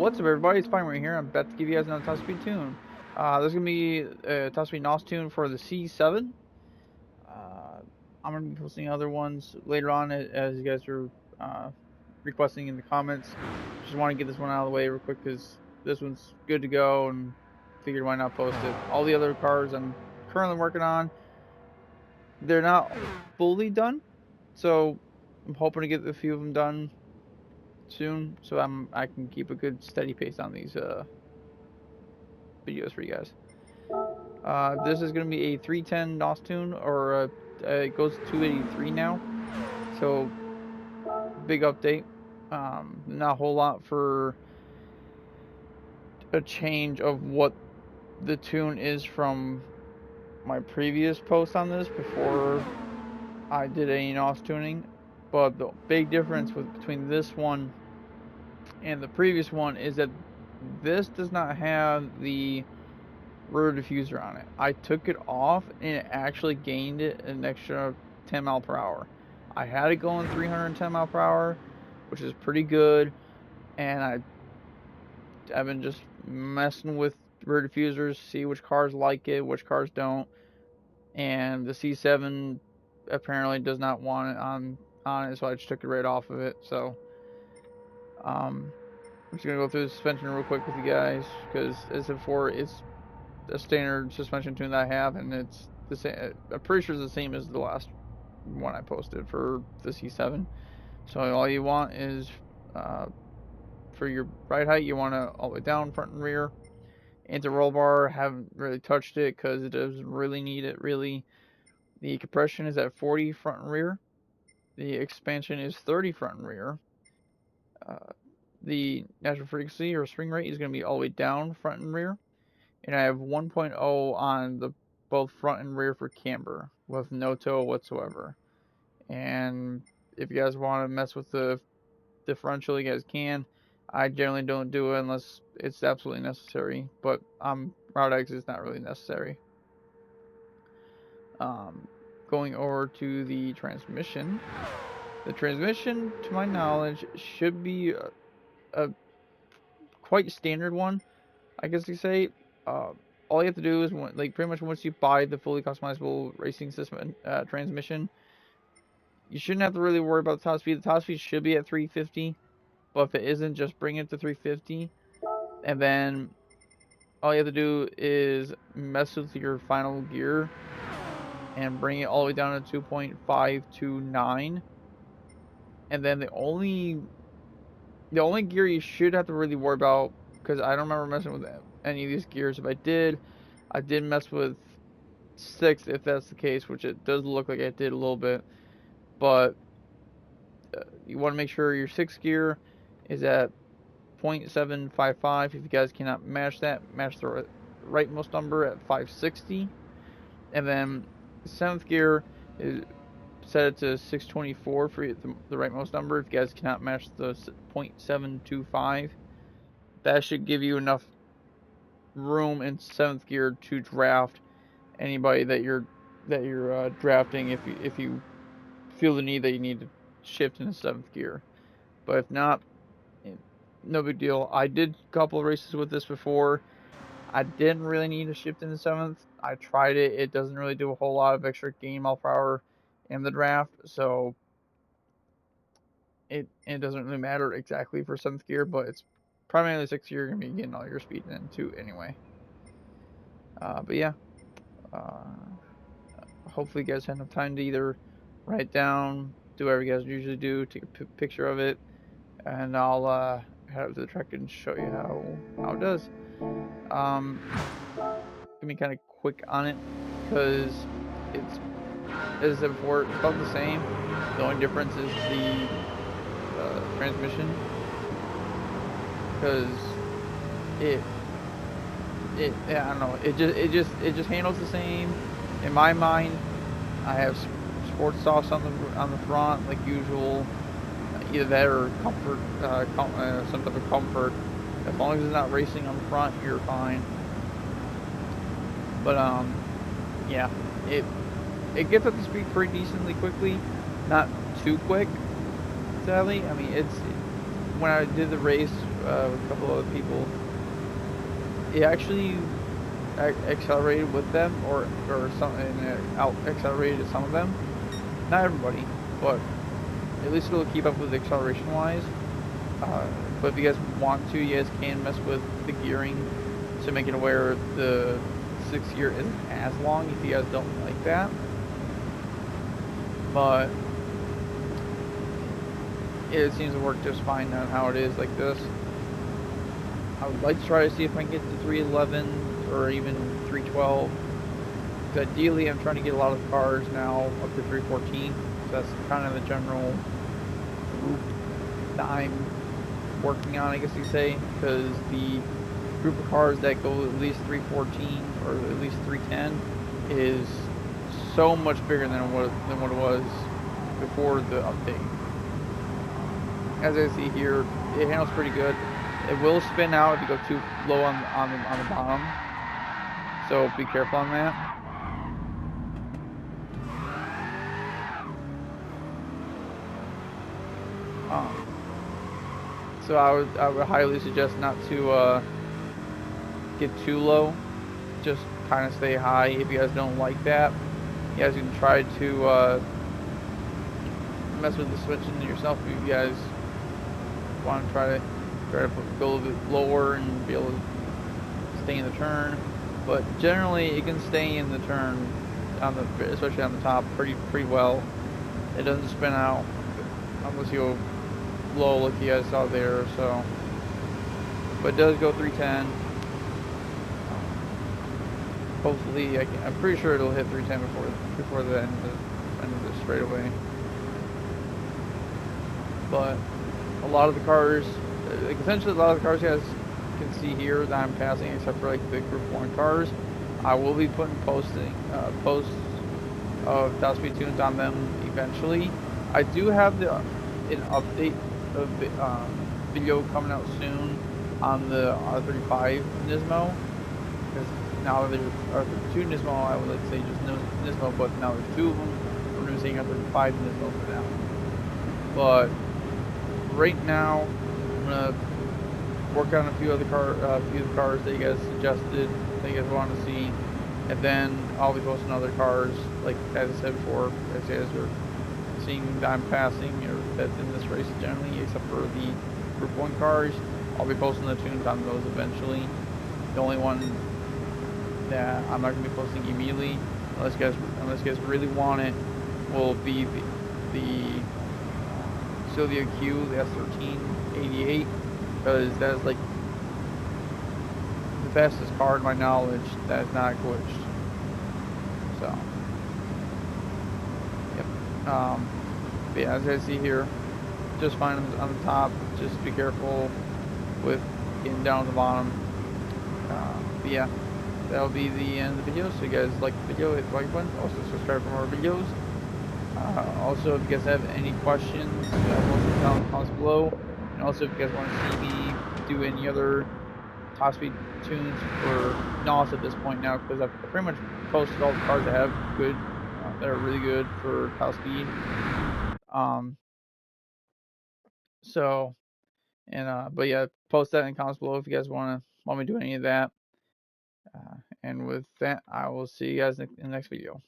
What's up, everybody? It's Fine right here. I'm about to give you guys another top speed tune. There's gonna be a top speed NOS tune for the C7. I'm gonna be posting other ones later on as you guys are requesting in the comments. Just want to get this one out of the way real quick because this one's good to go, and figured why not post it. All the other cars I'm currently working on, they're not fully done, so I'm hoping to get a few of them done soon, so I can keep a good steady pace on these videos for you guys. This is going to be a 310 NOS tune, or it goes to 283 now, so big update. Not a whole lot for a change of what the tune is from my previous post on this before I did any NOS tuning, but the big difference between this one and the previous one is that this does not have the rear diffuser on it. I took it off and it actually gained it an extra 10 mile per hour. I had it going 310 mile per hour, which is pretty good, and I've been just messing with rear diffusers, see which cars like it, which cars don't, and the C7 apparently does not want it on it, so I just took it right off of it. So I'm just gonna go through the suspension real quick with you guys because, as before, it's a standard suspension tune that I have, and it's the same. I'm pretty sure it's the same as the last one I posted for the C7. So all you want is for your ride height, you want to all the way down, front and rear. Anti-roll bar, haven't really touched it because it doesn't really need it. Really, the compression is at 40 front and rear. The expansion is 30 front and rear. The natural frequency or spring rate is going to be all the way down, front and rear. And I have 1.0 on the both front and rear for camber with no toe whatsoever. And if you guys want to mess with the differential, you guys can. I generally don't do it unless it's absolutely necessary, but Route X is not really necessary. Going over to the transmission. The transmission, to my knowledge, should be a quite standard one, I guess you say. All you have to do is, pretty much once you buy the fully customizable racing system transmission, you shouldn't have to really worry about the top speed. The top speed should be at 350, but if it isn't, just bring it to 350, and then all you have to do is mess with your final gear and bring it all the way down to 2.529, and then the only gear you should have to really worry about, because I don't remember messing with any of these gears. If I did mess with 6, if that's the case, which it does look like I did a little bit, but you want to make sure your 6th gear is at 0.755. If you guys cannot match that, match the rightmost number at 560, and then the 7th gear is set it to 624 for the rightmost number. If you guys cannot match the 0.725, that should give you enough room in 7th gear to draft anybody that you're drafting if you feel the need that you need to shift into 7th gear. But if not, no big deal. I did a couple of races with this before. I didn't really need to shift into 7th. I tried it. It doesn't really do a whole lot of extra gain mile per hour in the draft, so it doesn't really matter exactly for 7th gear, but it's primarily 6th gear. You're going to be getting all your speed into anyway. But yeah, hopefully you guys have enough time to either write down, do whatever you guys usually do, take a picture of it, and I'll head up to the track and show you how it does. Gonna be kind of quick on it because it's, as I said before, it's about the same. The only difference is the transmission, because I don't know, it just handles the same. In my mind, I have sports softs on the front like usual, either that or comfort, some type of comfort. As long as it's not racing on the front, you're fine. But yeah, it gets up to speed pretty decently quickly, not too quick, sadly. I mean, when I did the race with a couple other people. It actually accelerated with them, or something, out accelerated some of them. Not everybody, but at least it'll keep up with acceleration wise. But if you guys want to, you guys can mess with the gearing to make it aware the 6th gear isn't as long if you guys don't like that. But it seems to work just fine on how it is like this. I would like to try to see if I can get to 311 or even 312. Because ideally, I'm trying to get a lot of cars now up to 314. So that's kind of the general group that I'm working on, I guess you say. Because the group of cars that go at least 314 or at least 310 is so much bigger than what it was before the update. As I see here, it handles pretty good. It will spin out if you go too low on the bottom, so be careful on that. So I would highly suggest not to get too low. Just kind of stay high. If you guys don't like that, you guys can try to mess with the switching yourself. If you guys want to try to go a little bit lower and be able to stay in the turn, but generally it can stay in the turn especially on the top pretty well. It doesn't spin out unless you go low like you guys saw there. So, but it does go 310. Hopefully, I'm pretty sure it'll hit 310 before the end of the straightaway. But a lot of the cars, like essentially a lot of the cars you guys can see here that I'm passing, except for like the Group 1 cars, I will be putting posts of top speed tunes on them eventually. I do have an update of the video coming out soon on the R35 Nismo, because now there's R32 Nismo. I would like to say just Nismo, but now there's 2 of them. We're going to be seeing R35 Nismo for now. But right now, I'm gonna work on a few of the cars that you guys suggested, that you guys want to see, and then I'll be posting other cars, like as I said before, as you guys are seeing that I'm passing, or that's in this race generally, except for the Group 1 cars. I'll be posting the tunes on those eventually. The only one that I'm not going to be posting immediately, unless you guys really want it, will be the Sylvia Q, the S1388, because that is like the fastest car in my knowledge that is not glitched. So, yep. But yeah, as you guys see here, just fine on the top. Just be careful with getting down to the bottom. But yeah, that'll be the end of the video. So you guys like the video, hit the like button. Also subscribe for more videos. Also, if you guys have any questions, also down in the comments below. And also, if you guys want to see me do any other top speed tunes for NOS at this point now, because I've pretty much posted all the cars I have good, that are really good for top speed. So, and but yeah, post that in the comments below if you guys want me to do any of that. And with that, I will see you guys in the next video.